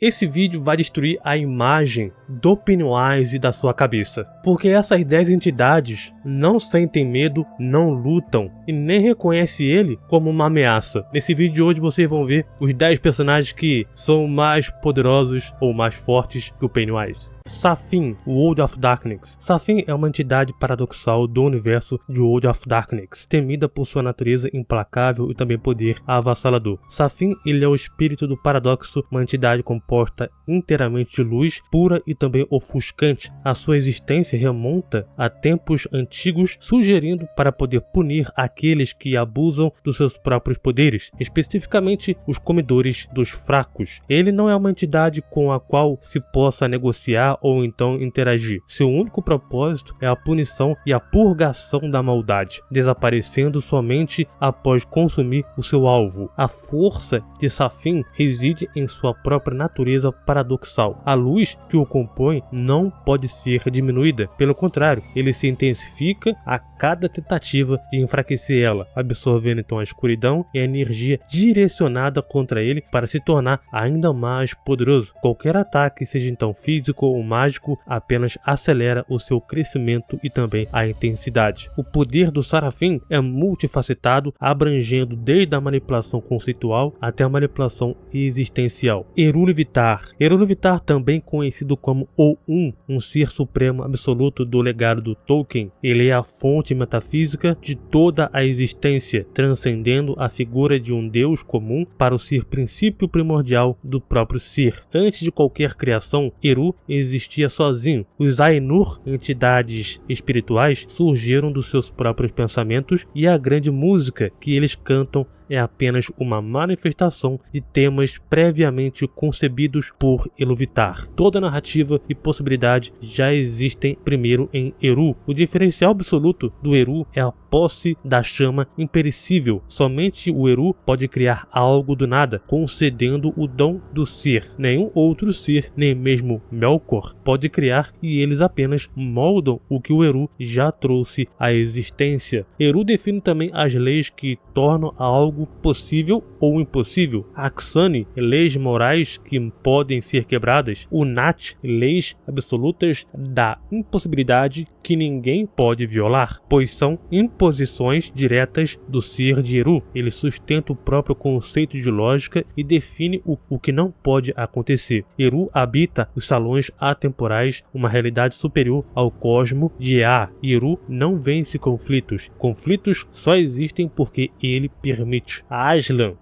Esse vídeo vai destruir a imagem do Pennywise e da sua cabeça, porque essas 10 entidades não sentem medo, não lutam e nem reconhecem ele como uma ameaça. Nesse vídeo de hoje vocês vão ver os 10 personagens que são mais poderosos ou mais fortes que o Pennywise. Safin, World of Darkness. Safin é uma entidade paradoxal do universo de World of Darkness, temida por sua natureza implacável e também poder avassalador. Safin, ele é o espírito do paradoxo, uma entidade composta inteiramente de luz pura e também ofuscante. A sua existência remonta a tempos antigos, sugerindo para poder punir aqueles que abusam dos seus próprios poderes, especificamente os comedores dos fracos. Ele não é uma entidade com a qual se possa negociar ou então interagir. Seu único propósito é a punição e a purgação da maldade, desaparecendo somente após consumir o seu alvo. A força de Safin reside em sua própria natureza paradoxal. A luz que o compõe não pode ser diminuída, pelo contrário, ele se intensifica a cada tentativa de enfraquecer ela, absorvendo então a escuridão e a energia direcionada contra ele para se tornar ainda mais poderoso. Qualquer ataque, seja então físico ou mágico, apenas acelera o seu crescimento e também a intensidade. O poder do Safin é multifacetado, abrangendo desde a manipulação conceitual até a manipulação existencial. Erulivitar. Erulivitar, também conhecido como o um ser supremo absoluto do legado do Tolkien. Ele é a fonte metafísica de toda a existência, transcendendo a figura de um deus comum para o ser princípio primordial do próprio ser. Antes de qualquer criação, Eru existia sozinho. Os Ainur, entidades espirituais, surgiram dos seus próprios pensamentos e a grande música que eles cantam é apenas uma manifestação de temas previamente concebidos por Iluvatar. Toda narrativa e possibilidade já existem primeiro em Eru. O diferencial absoluto do Eru é a posse da chama imperecível. Somente o Eru pode criar algo do nada, concedendo o dom do ser. Nenhum outro ser, nem mesmo Melkor, pode criar, e eles apenas moldam o que o Eru já trouxe à existência. Eru define também as leis que tornam algo possível ou impossível. Aksani, leis morais que podem ser quebradas. O Nat, leis absolutas da impossibilidade que ninguém pode violar, pois são imposições diretas do ser de Eru. Ele sustenta o próprio conceito de lógica e define o que não pode acontecer. Eru habita os salões atemporais, uma realidade superior ao cosmo de Ea. Eru não vence conflitos. Conflitos só existem porque ele permite. Aslan,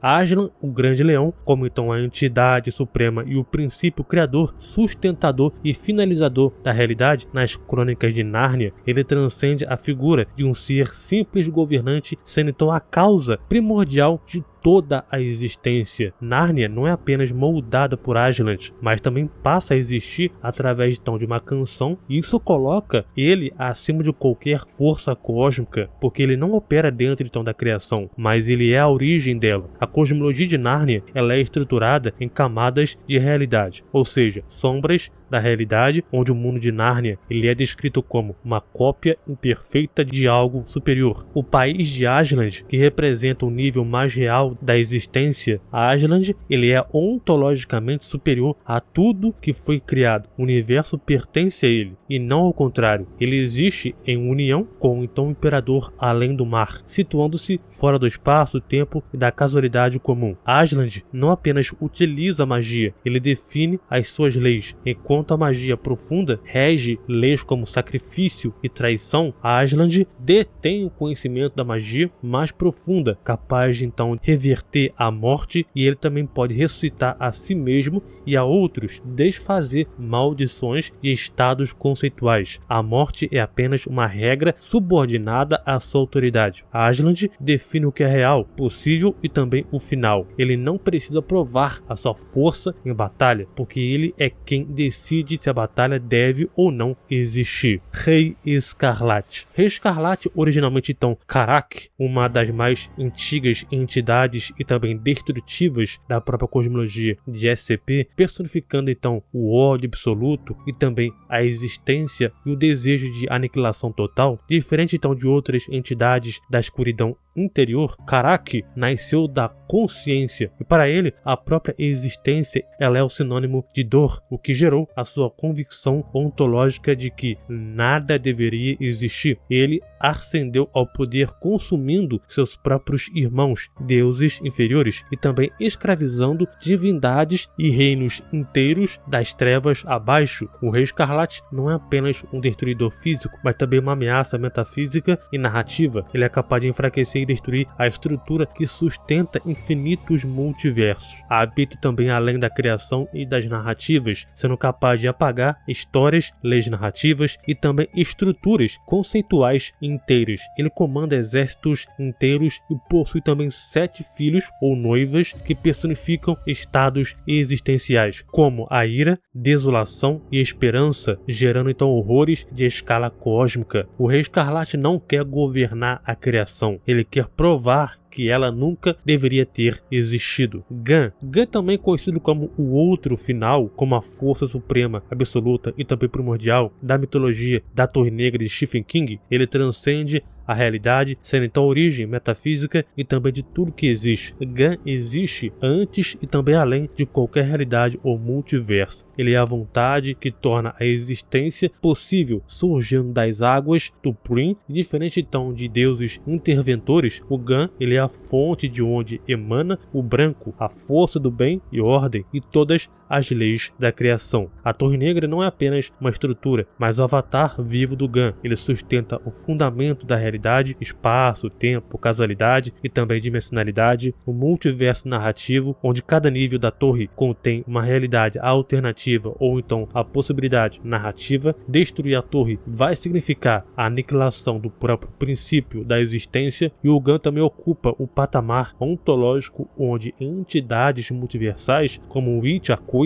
o grande leão, como então a entidade suprema e o princípio criador, sustentador e finalizador da realidade, nas crônicas de Nárnia, ele transcende a figura de um ser simples governante, sendo então a causa primordial de toda a existência. Nárnia não é apenas moldada por Aslan, mas também passa a existir através então de uma canção, e isso coloca ele acima de qualquer força cósmica, porque ele não opera dentro então da criação, mas ele é a origem dela. A cosmologia de Nárnia, ela é estruturada em camadas de realidade, ou seja, sombras da realidade, onde o mundo de Nárnia ele é descrito como uma cópia imperfeita de algo superior. O país de Aslan, que representa o nível mais real da existência, Aslan ele é ontologicamente superior a tudo que foi criado. O universo pertence a ele e não ao contrário. Ele existe em união com então o imperador além do mar, situando-se fora do espaço, tempo e da casualidade comum. Aslan não apenas utiliza a magia, ele define as suas leis. Enquanto a magia profunda rege leis como sacrifício e traição, Aslan detém o conhecimento da magia mais profunda, capaz de então reverter a morte, e ele também pode ressuscitar a si mesmo e a outros, desfazer maldições e estados conceituais. A morte é apenas uma regra subordinada à sua autoridade. Aslan define o que é real, possível e também o final. Ele não precisa provar a sua força em batalha, porque ele é quem decide se a batalha deve ou não existir. Rei Escarlate. Rei Escarlate, originalmente então Karak, uma das mais antigas entidades e também destrutivas da própria cosmologia de SCP, personificando então o ódio absoluto e também a existência e o desejo de aniquilação total, diferente então de outras entidades da escuridão interior, Karak nasceu da consciência, e para ele, a própria existência ela é o sinônimo de dor, o que gerou a sua convicção ontológica de que nada deveria existir. Ele ascendeu ao poder consumindo seus próprios irmãos, deuses inferiores, e também escravizando divindades e reinos inteiros das trevas abaixo. O Rei Escarlate não é apenas um destruidor físico, mas também uma ameaça metafísica e narrativa. Ele é capaz de enfraquecer e destruir a estrutura que sustenta infinitos multiversos. Habita também além da criação e das narrativas, sendo capaz de apagar histórias, leis narrativas e também estruturas conceituais inteiras. Ele comanda exércitos inteiros e possui também 7 filhos ou noivas que personificam estados existenciais, como a ira, desolação e esperança, gerando então horrores de escala cósmica. O Rei Escarlate não quer governar a criação, ele quer provar que ela nunca deveria ter existido. Gan também conhecido como o Outro Final, como a força suprema, absoluta e também primordial da mitologia da Torre Negra de Stephen King, ele transcende a realidade, sendo então a origem metafísica e também de tudo que existe. Gan existe antes e também além de qualquer realidade ou multiverso. Ele é a vontade que torna a existência possível, surgindo das águas do Prim. Diferente então de deuses interventores, o Gan ele é a fonte de onde emana o branco, a força do bem e ordem e todas as leis da criação. A Torre Negra não é apenas uma estrutura, mas o avatar vivo do Gan. Ele sustenta o fundamento da realidade, espaço, tempo, casualidade e também dimensionalidade, o multiverso narrativo, onde cada nível da torre contém uma realidade alternativa ou então a possibilidade narrativa. Destruir a torre vai significar a aniquilação do próprio princípio da existência, e o Gan também ocupa o patamar ontológico onde entidades multiversais como o It, a coisa,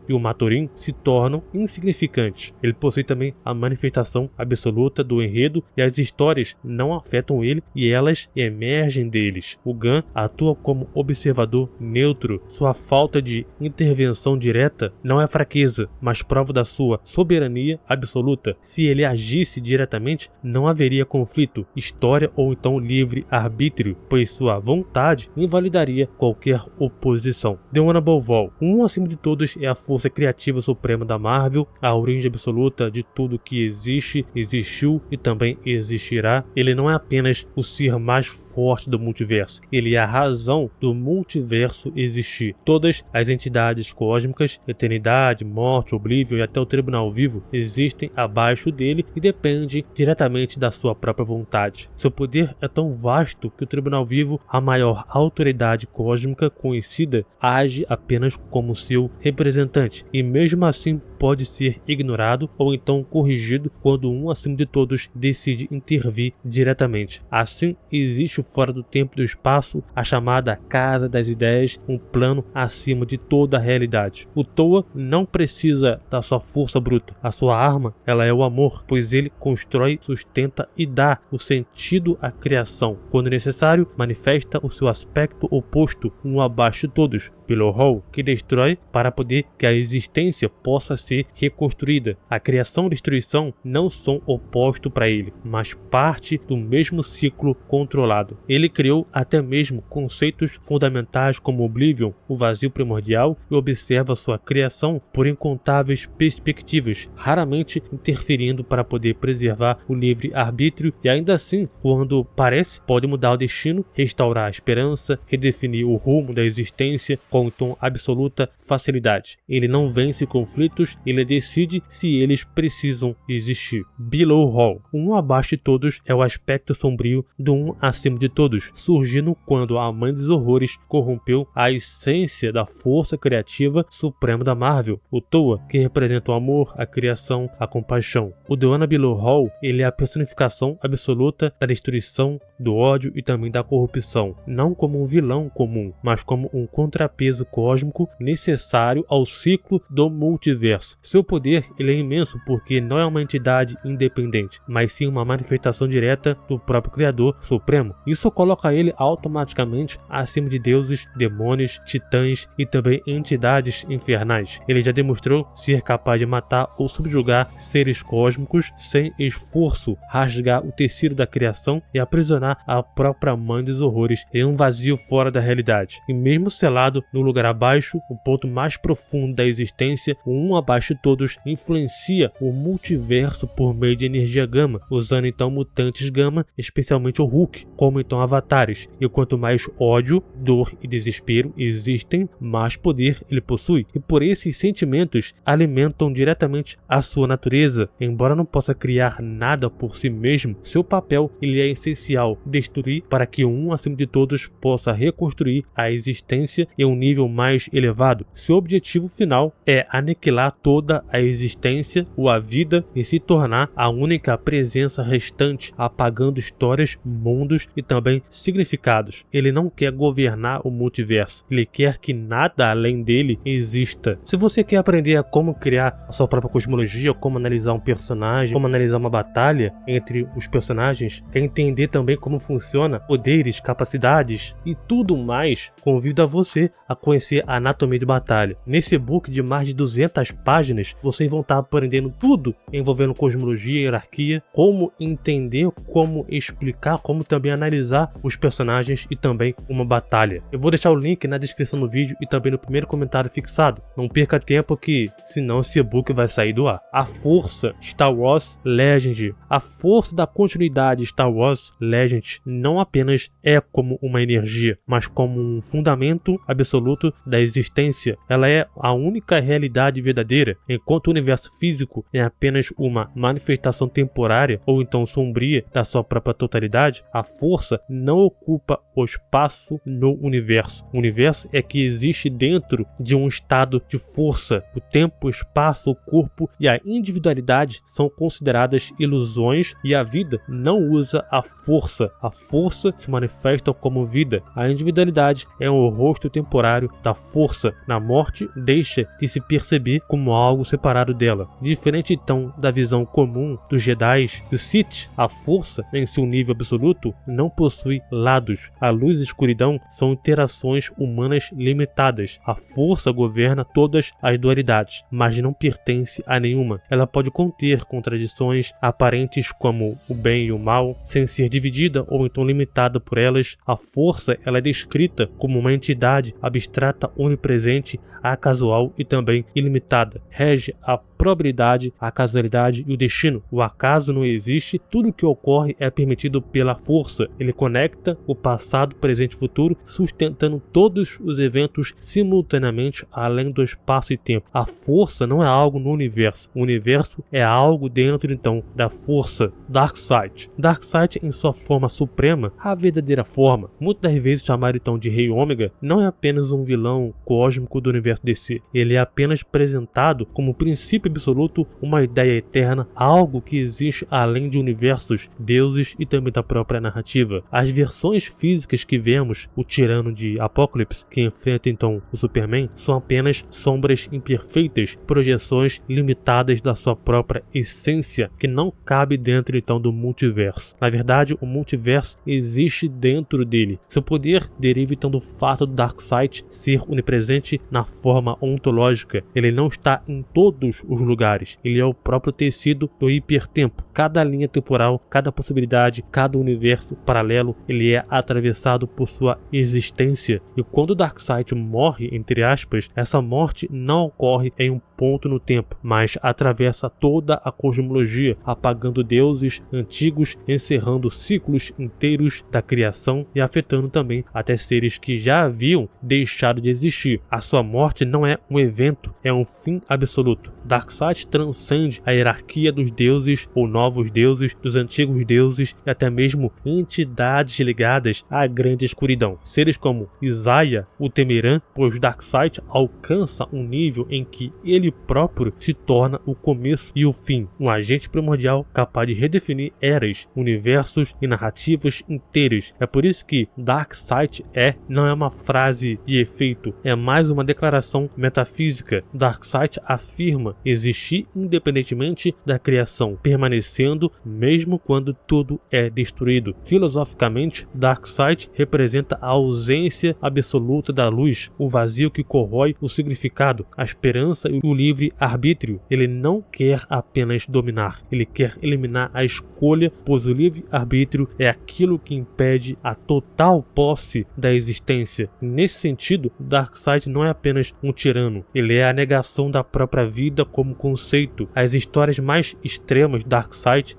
e o Matorim se tornam insignificantes. Ele possui também a manifestação absoluta do enredo e as histórias não afetam ele e elas emergem deles. O Gan atua como observador neutro. Sua falta de intervenção direta não é fraqueza, mas prova da sua soberania absoluta. Se ele agisse diretamente, não haveria conflito, história ou então livre arbítrio, pois sua vontade invalidaria qualquer oposição. The One Above All, acima de todos, é a força criativa suprema da Marvel, a origem absoluta de tudo que existe, existiu e também existirá. Ele não é apenas o ser mais forte do multiverso, ele é a razão do multiverso existir. Todas as entidades cósmicas, eternidade, morte, oblivion e até o tribunal vivo existem abaixo dele e dependem diretamente da sua própria vontade. Seu poder é tão vasto que o tribunal vivo, a maior autoridade cósmica conhecida, age apenas como seu representante e mesmo assim pode ser ignorado ou então corrigido quando um acima de todos decide intervir diretamente. Assim, existe fora do tempo e do espaço a chamada Casa das Ideias, um plano acima de toda a realidade. O Toa não precisa da sua força bruta. A sua arma, ela é o amor, pois ele constrói, sustenta e dá o sentido à criação. Quando necessário, manifesta o seu aspecto oposto, um abaixo de todos, pelo Hall, que destrói para poder que a existência possa ser reconstruída. A criação e destruição não são opostos para ele, mas parte do mesmo ciclo controlado. Ele criou até mesmo conceitos fundamentais como Oblivion, o vazio primordial, e observa sua criação por incontáveis perspectivas, raramente interferindo para poder preservar o livre-arbítrio e ainda assim, quando parece, pode mudar o destino, restaurar a esperança, redefinir o rumo da existência com tom absoluta facilidade. Ele não vence conflitos, ele decide se eles precisam existir. Below Hall, um abaixo de todos é o aspecto sombrio do um acima de todos, surgindo quando a Mãe dos Horrores corrompeu a essência da força criativa suprema da Marvel, o Toa, que representa o amor, a criação, a compaixão. O The One Below Hall, ele é a personificação absoluta da destruição, do ódio e também da corrupção, não como um vilão comum, mas como um contrapeso cósmico necessário ao ciclo do multiverso. universo. Seu poder ele é imenso porque não é uma entidade independente, mas sim uma manifestação direta do próprio Criador Supremo. Isso coloca ele automaticamente acima de deuses, demônios, titãs e também entidades infernais. Ele já demonstrou ser capaz de matar ou subjugar seres cósmicos sem esforço, rasgar o tecido da criação e aprisionar a própria mãe dos horrores em um vazio fora da realidade. E mesmo selado no lugar abaixo, o ponto mais profundo da existência, o um abaixo de todos, influencia o multiverso por meio de energia gama, usando então mutantes gama, especialmente o Hulk, como então avatares. E quanto mais ódio, dor e desespero existem, mais poder ele possui. E por esses sentimentos alimentam diretamente a sua natureza. Embora não possa criar nada por si mesmo, seu papel ele é essencial, destruir para que um acima de todos possa reconstruir a existência em um nível mais elevado. Seu objetivo final é aniquilar toda a existência ou a vida e se tornar a única presença restante, apagando histórias, mundos e também significados. Ele não quer governar o multiverso, ele quer que nada além dele exista. Se você quer aprender a como criar a sua própria cosmologia, como analisar um personagem, como analisar uma batalha entre os personagens, quer entender também como funciona poderes, capacidades e tudo mais, convido a você a conhecer a Anatomia de Batalha. Nesse e-book de mais de 200 páginas, vocês vão estar aprendendo tudo envolvendo cosmologia, hierarquia, como entender, como explicar, como também analisar os personagens e também uma batalha. Eu vou deixar o link na descrição do vídeo e também no primeiro comentário fixado. Não perca tempo que senão esse e-book vai sair do ar. A força Star Wars Legend. A força da continuidade Star Wars Legend não apenas é como uma energia, mas como um fundamento absoluto da existência. Ela é a única realidade verdadeira, enquanto o universo físico é apenas uma manifestação temporária ou então sombria da sua própria totalidade. A força não ocupa o espaço no universo. O universo é que existe dentro de um estado de força. O tempo, o espaço, o corpo e a individualidade são consideradas ilusões e a vida não usa a força. A força se manifesta como vida. A individualidade é o rosto temporário da força. Na morte, deixa de se perceber como algo separado dela. Diferente então da visão comum dos Jedi e Sith, a força em seu nível absoluto não possui lados. A luz e a escuridão são interações humanas limitadas. A força governa todas as dualidades, mas não pertence a nenhuma. Ela pode conter contradições aparentes como o bem e o mal, sem ser dividida ou então limitada por elas. A força ela é descrita como uma entidade abstrata, onipresente, acasual e também ilimitada. Rege a probabilidade, a casualidade e o destino. O acaso não existe, tudo que ocorre é permitido pela força. Ele conecta o passado, presente e futuro, sustentando todos os eventos simultaneamente, além do espaço e tempo. A força não é algo no universo. O universo é algo dentro então da força. Darkseid. Darkseid em sua forma suprema, a verdadeira forma. Muitas das vezes chamado então de Rei Ômega, não é apenas um vilão cósmico do universo DC. Ele é apenas apresentado como princípio absoluto, uma ideia eterna, algo que existe além de universos, deuses e também da própria narrativa. As versões físicas que vemos, o tirano de Apocalipse, que enfrenta então o Superman, são apenas sombras imperfeitas, projeções limitadas da sua própria essência, que não cabe dentro então do multiverso. Na verdade, o multiverso existe dentro dele. Seu poder deriva então do fato do Darkseid ser onipresente na forma ontológica. Ele não está em todos os lugares. Ele é o próprio tecido do hipertempo. Cada linha temporal, cada possibilidade, cada universo paralelo, ele é atravessado por sua existência. E quando Darkseid morre, entre aspas, essa morte não ocorre em um ponto no tempo, mas atravessa toda a cosmologia, apagando deuses antigos, encerrando ciclos inteiros da criação e afetando também até seres que já haviam deixado de existir. A sua morte não é um evento, é um fim absoluto. Darkseid transcende a hierarquia dos deuses ou novos deuses, dos antigos deuses e até mesmo entidades ligadas a a grande escuridão. Seres como Isaiah o temerão, pois Darkseid alcança um nível em que ele próprio se torna o começo e o fim, um agente primordial capaz de redefinir eras, universos e narrativas inteiras. É por isso que Darkseid não é uma frase de efeito, é mais uma declaração metafísica. Darkseid afirma existir independentemente da criação, permanecendo mesmo quando tudo é destruído. Filosoficamente, Darkseid representa a ausência absoluta da luz, o vazio que corrói o significado, a esperança e o livre-arbítrio. Ele não quer apenas dominar, ele quer eliminar a escolha, pois o livre-arbítrio é aquilo que impede a total posse da existência. Nesse sentido, Darkseid não é apenas um tirano, ele é a negação da própria vida como conceito. As histórias mais extremas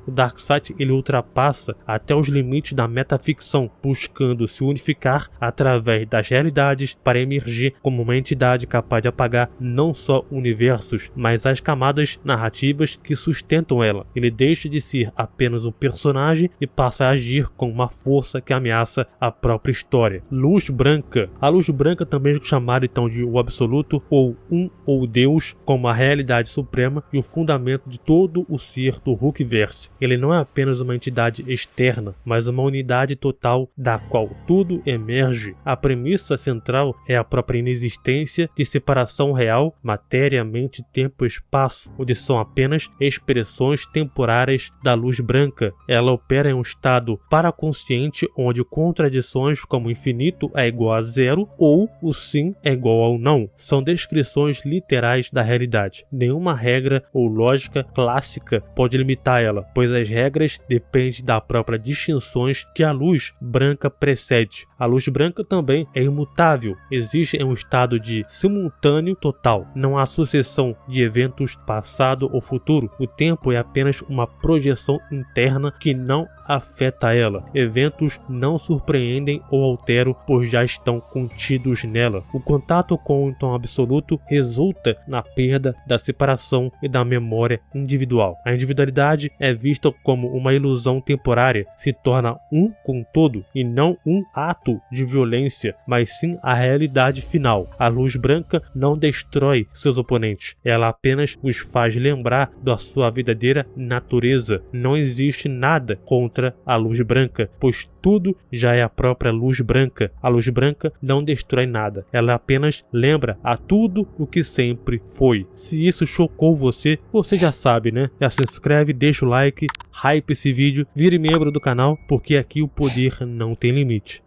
o Darkseid ele ultrapassa até os limites da metaficção, buscando se unificar através das realidades para emergir como uma entidade capaz de apagar não só universos, mas as camadas narrativas que sustentam ela. Ele deixa de ser apenas um personagem e passa a agir com uma força que ameaça a própria história. Luz branca. A luz branca também é chamada então de o absoluto ou Deus, como a realidade suprema e o fundamento de todo o ser do Hulkverse. Ele não é apenas uma entidade externa, mas uma unidade total da qual tudo emerge. A premissa central é a própria inexistência de separação real, matéria, mente, tempo e espaço, onde são apenas expressões temporárias da luz branca. Ela opera em um estado paraconsciente onde contradições como infinito é igual a zero ou o sim é igual ao não são descrições literais da realidade. Nenhuma regra ou lógica clássica pode limitar ela, pois as regras dependem da própria distinções que a luz branca precede. A luz branca também é imutável, existe em um estado de simultâneo total. Não há sucessão de eventos passado ou futuro. O tempo é apenas uma projeção interna que não afeta ela. Eventos não surpreendem ou alteram, pois já estão contidos nela. O contato com o tom absoluto resulta na perda da separação e da memória individual. A individualidade é vista como uma ilusão temporária, se torna um com todo e não um ato de violência, mas sim a realidade final. A luz branca não destrói seus oponentes, ela apenas os faz lembrar da sua verdadeira natureza. Não existe nada contra a luz branca, pois tudo já é a própria luz branca. A luz branca não destrói nada, ela apenas lembra a tudo o que sempre foi. Se isso chocou você, você já sabe, né? Já se inscreve, deixa o like, hype esse vídeo, vire membro do canal, porque aqui o poder não tem limite.